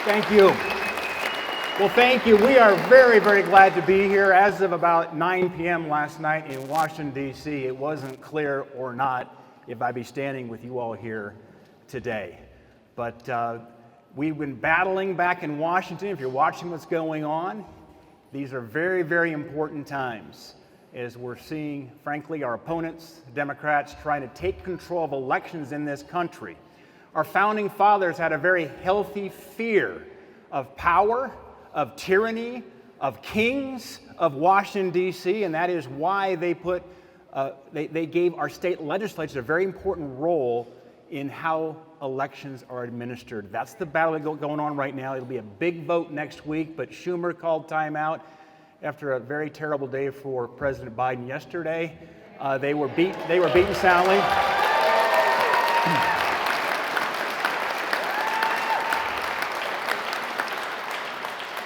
Thank you. Well, thank you. We are very, very glad to be here. As of about 9 p.m. last night in Washington, D.C., it wasn't clear or not if I'd be standing with you all here today. But we've been battling back in Washington. If you're watching what's going on, these are very, very important times as we're seeing, frankly, our opponents, the Democrats, trying to take control of elections in this country. Our founding fathers had a very healthy fear of power, of tyranny, of kings, of Washington, D.C., and that is why they gave our state legislatures a very important role in how elections are administered. That's the battle going on right now. It'll be a big vote next week, but Schumer called timeout after a very terrible day for President Biden yesterday. They were beaten soundly.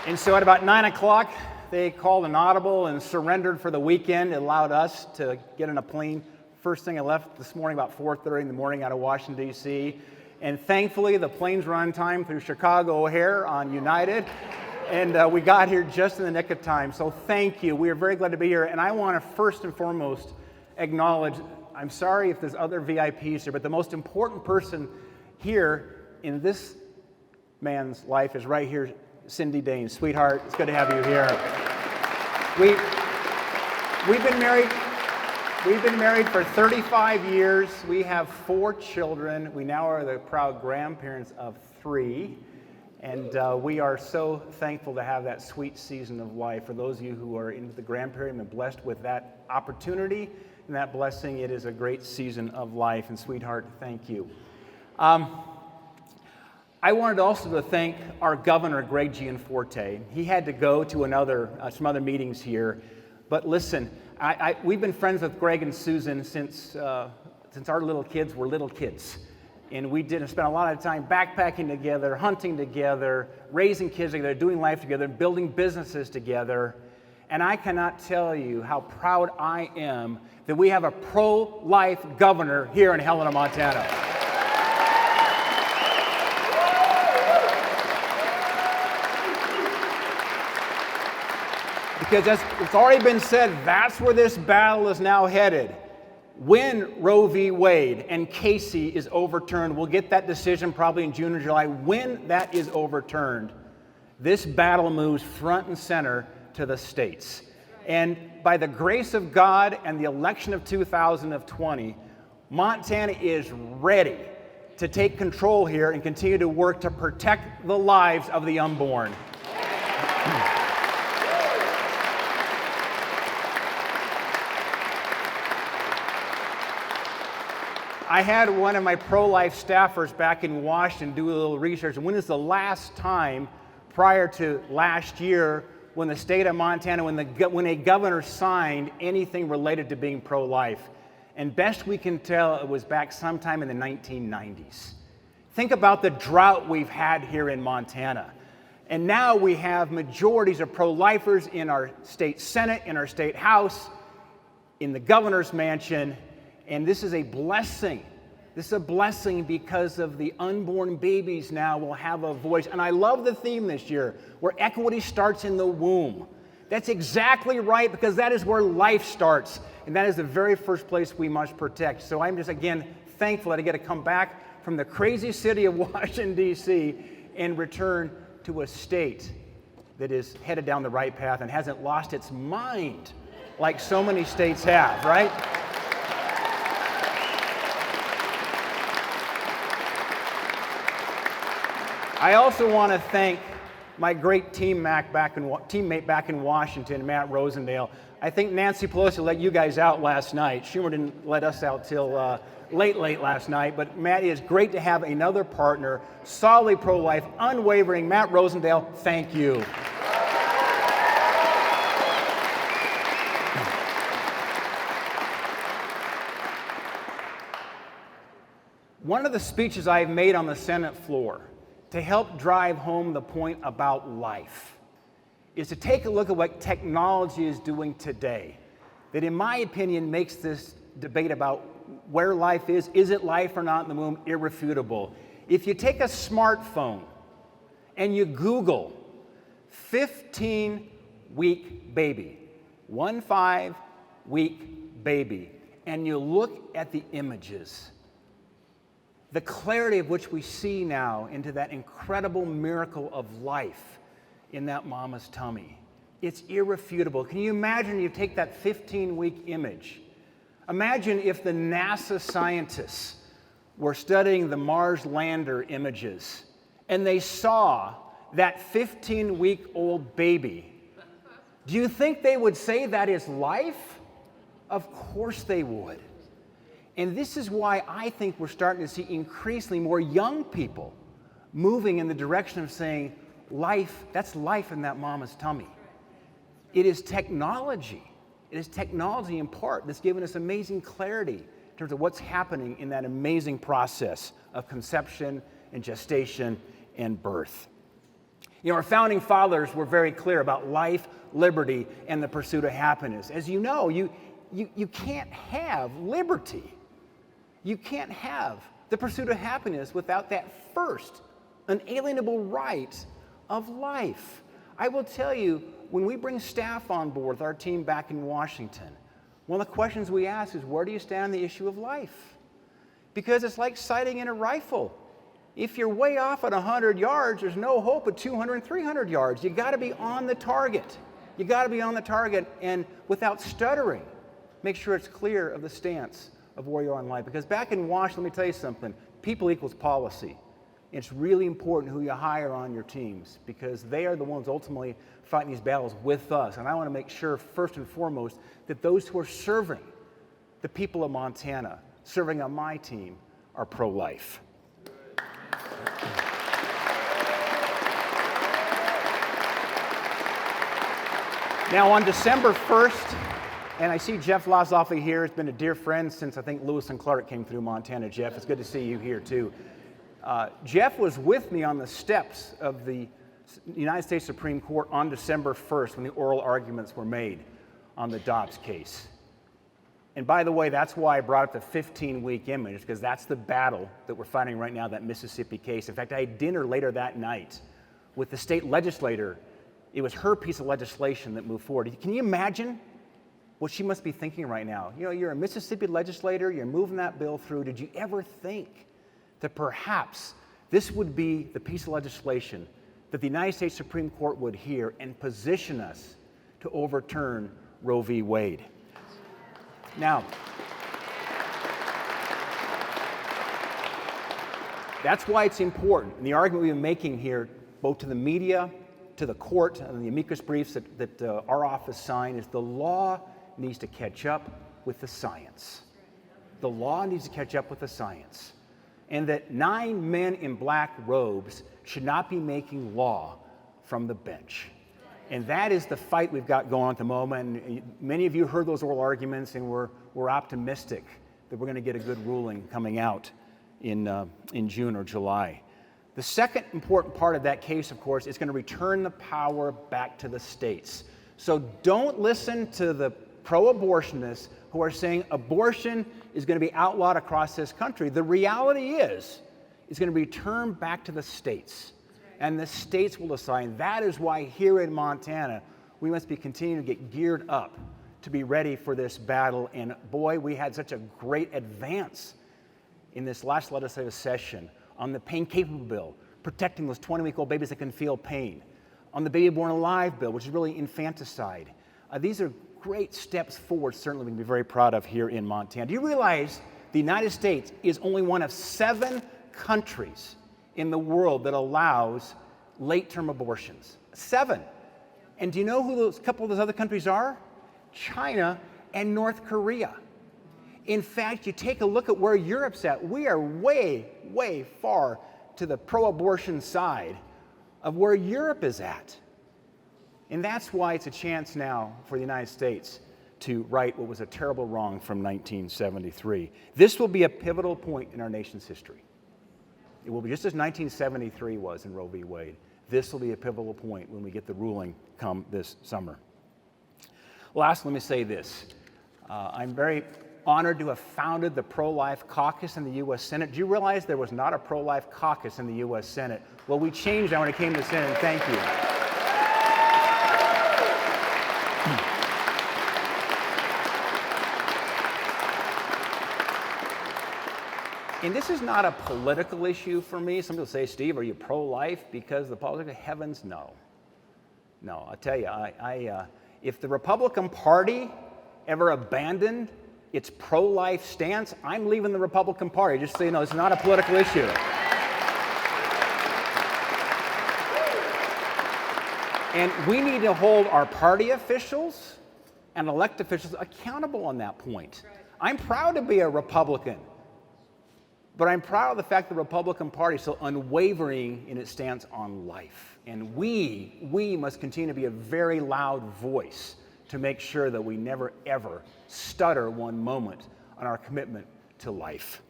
And so at about 9 o'clock, they called an audible and surrendered for the weekend. It allowed us to get on a plane. First thing I left this morning about 4:30 in the morning out of Washington, D.C. And thankfully, the planes were on time through Chicago O'Hare on United. And we got here just in the nick of time. So thank you. We are very glad to be here. And I want to first and foremost acknowledge, I'm sorry if there's other VIPs here, but the most important person here in this man's life is right here, Cindy Daines. Sweetheart, it's good to have you here. We've been married for 35 years. We have 4 children. We now are the proud grandparents of 3. And we are so thankful to have that sweet season of life. For those of you who are into the grandparent and blessed with that opportunity and that blessing, it is a great season of life. And sweetheart, thank you. I wanted also to thank our governor, Greg Gianforte. He had to go to some other meetings here. But listen, we've been friends with Greg and Susan since our little kids were little kids. And we spent a lot of time backpacking together, hunting together, raising kids together, doing life together, building businesses together. And I cannot tell you how proud I am that we have a pro-life governor here in Helena, Montana. Because as it's already been said, that's where this battle is now headed. When Roe v. Wade and Casey is overturned, we'll get that decision probably in June or July. When that is overturned, this battle moves front and center to the states. And by the grace of God and the election of 2020, Montana is ready to take control here and continue to work to protect the lives of the unborn. I had one of my pro-life staffers back in Washington do a little research. When is the last time prior to last year when the state of Montana, when a governor signed anything related to being pro-life? And best we can tell, it was back sometime in the 1990s. Think about the drought we've had here in Montana. And now we have majorities of pro-lifers in our state Senate, in our state House, in the governor's mansion. And this is a blessing. This is a blessing because of the unborn babies now will have a voice. And I love the theme this year, where equity starts in the womb. That's exactly right, because that is where life starts. And that is the very first place we must protect. So I'm just, again, thankful that I get to come back from the crazy city of Washington, D.C. and return to a state that is headed down the right path and hasn't lost its mind like so many states have, right? I also want to thank my great teammate back in Washington, Matt Rosendale. I think Nancy Pelosi let you guys out last night. Schumer didn't let us out till late last night. But Matt, it is great to have another partner, solidly pro-life, unwavering. Matt Rosendale, thank you. One of the speeches I've made on the Senate floor to help drive home the point about life is to take a look at what technology is doing today, that in my opinion makes this debate about where life is it life or not in the womb, irrefutable. If you take a smartphone and you Google 15-week baby, 15-week baby, and you look at the images, the clarity of which we see now into that incredible miracle of life in that mama's tummy. It's irrefutable. Can you imagine you take that 15-week image? Imagine if the NASA scientists were studying the Mars lander images and they saw that 15-week-old baby. Do you think they would say that is life? Of course they would. And this is why I think we're starting to see increasingly more young people moving in the direction of saying, life, that's life in that mama's tummy. It is technology. It is technology in part that's given us amazing clarity in terms of what's happening in that amazing process of conception and gestation and birth. You know, our founding fathers were very clear about life, liberty, and the pursuit of happiness. As you know, you can't have liberty. You can't have the pursuit of happiness without that first unalienable right of life. I will tell you, when we bring staff on board with our team back in Washington, one of the questions we ask is, where do you stand on the issue of life? Because it's like sighting in a rifle. If you're way off at 100 yards, there's no hope at 200 and 300 yards. You got to be on the target. You got to be on the target, and without stuttering, make sure it's clear of the stance of where you are in life. Because back in Washington, let me tell you something, people equals policy. It's really important who you hire on your teams because they are the ones ultimately fighting these battles with us. And I want to make sure, first and foremost, that those who are serving the people of Montana, serving on my team, are pro-life. Now, on December 1st, and I see Jeff Losoffi here, has been a dear friend since I think Lewis and Clark came through Montana. Jeff, it's good to see you here too. Jeff was with me on the steps of the United States Supreme Court on December 1st when the oral arguments were made on the Dobbs case. And by the way, that's why I brought up the 15-week image, because that's the battle that we're fighting right now, that Mississippi case. In fact, I had dinner later that night with the state legislator. It was her piece of legislation that moved forward. Can you imagine what she must be thinking right now? You know, you're a Mississippi legislator, you're moving that bill through. Did you ever think that perhaps this would be the piece of legislation that the United States Supreme Court would hear and position us to overturn Roe v. Wade? Now, that's why it's important. And the argument we've been making here, both to the media, to the court, and the amicus briefs that our office signed, is the law needs to catch up with the science. The law needs to catch up with the science. And that 9 men in black robes should not be making law from the bench. And that is the fight we've got going on at the moment. And many of you heard those oral arguments, and we're optimistic that we're going to get a good ruling coming out in June or July. The second important part of that case, of course, is going to return the power back to the states. So don't listen to the pro-abortionists who are saying abortion is going to be outlawed across this country. The reality is, it's going to be returned back to the states. And the states will decide. And that is why here in Montana, we must be continuing to get geared up to be ready for this battle. And boy, we had such a great advance in this last legislative session on the pain-capable bill, protecting those 20-week-old babies that can feel pain, on the baby born alive bill, which is really infanticide. These are great steps forward, certainly we can be very proud of here in Montana. Do you realize the United States is only one of 7 countries in the world that allows late-term abortions? 7. And do you know who a couple of those other countries are? China and North Korea. In fact, you take a look at where Europe's at. We are way, way far to the pro-abortion side of where Europe is at. And that's why it's a chance now for the United States to right what was a terrible wrong from 1973. This will be a pivotal point in our nation's history. It will be just as 1973 was in Roe v. Wade. This will be a pivotal point when we get the ruling come this summer. Last, let me say this. I'm very honored to have founded the pro-life caucus in the U.S. Senate. Do you realize there was not a pro-life caucus in the U.S. Senate? Well, we changed that when it came to the Senate, and thank you. And this is not a political issue for me. Some people say, Steve, are you pro-life because of the politics? Heavens, no. No, I'll tell you, if the Republican Party ever abandoned its pro-life stance, I'm leaving the Republican Party, just so you know, it's not a political issue. And we need to hold our party officials and elected officials accountable on that point. I'm proud to be a Republican. But I'm proud of the fact the Republican Party is so unwavering in its stance on life. And we must continue to be a very loud voice to make sure that we never, ever stutter one moment on our commitment to life.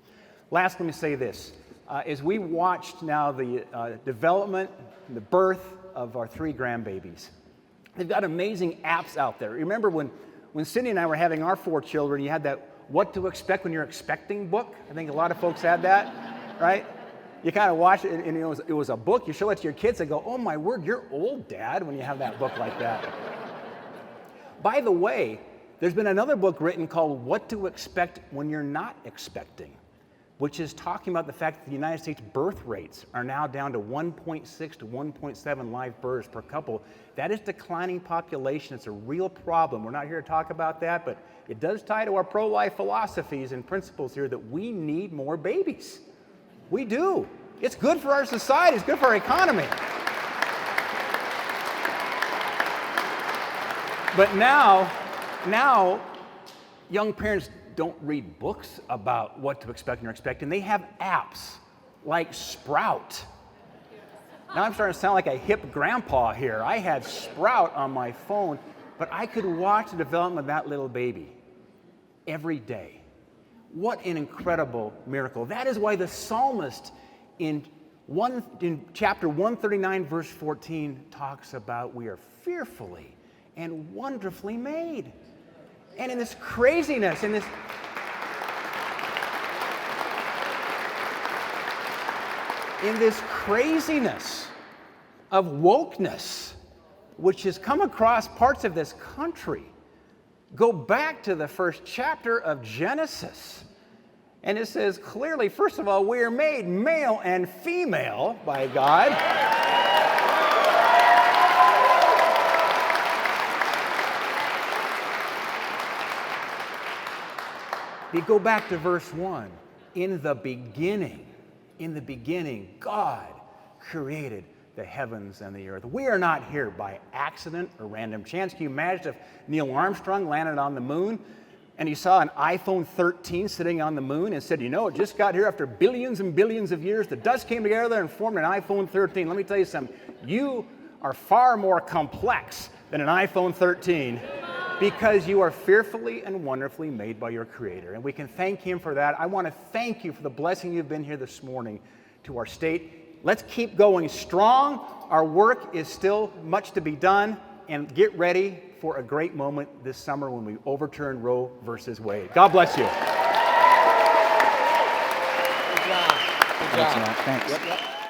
Last, let me say this. As we watched now the development and the birth of our 3 grandbabies, they've got amazing apps out there. Remember when Cindy and I were having our 4 children, you had that What to Expect When You're Expecting book. I think a lot of folks had that, right? You kind of watch it, and it was a book. You show it to your kids, they go, oh my word, you're old, Dad, when you have that book like that. By the way, there's been another book written called What to Expect When You're Not Expecting, which is talking about the fact that the United States birth rates are now down to 1.6 to 1.7 live births per couple. That is declining population. It's a real problem. We're not here to talk about that, but it does tie to our pro-life philosophies and principles here that we need more babies. We do. It's good for our society. It's good for our economy. But now, young parents don't read books about what to expect when you're expecting. They have apps like Sprout. Now I'm starting to sound like a hip grandpa here. I had Sprout on my phone, but I could watch the development of that little baby every day. What an incredible miracle. That is why the psalmist in chapter 139, verse 14, talks about we are fearfully and wonderfully made. And in this craziness, in this craziness of wokeness, which has come across parts of this country, go back to the first chapter of Genesis. And it says clearly, first of all, we are made male and female by God. You go back to verse 1. In the beginning, God created the heavens and the earth. We are not here by accident or random chance. Can you imagine if Neil Armstrong landed on the moon and he saw an iPhone 13 sitting on the moon and said, you know, it just got here after billions and billions of years. The dust came together and formed an iPhone 13. Let me tell you something. You are far more complex than an iPhone 13 because you are fearfully and wonderfully made by your Creator. And we can thank Him for that. I want to thank you for the blessing you've been here this morning to our state. Let's keep going strong. Our work is still much to be done. And get ready for a great moment this summer when we overturn Roe versus Wade. God bless you. Good job. Good job. Thanks. Yep.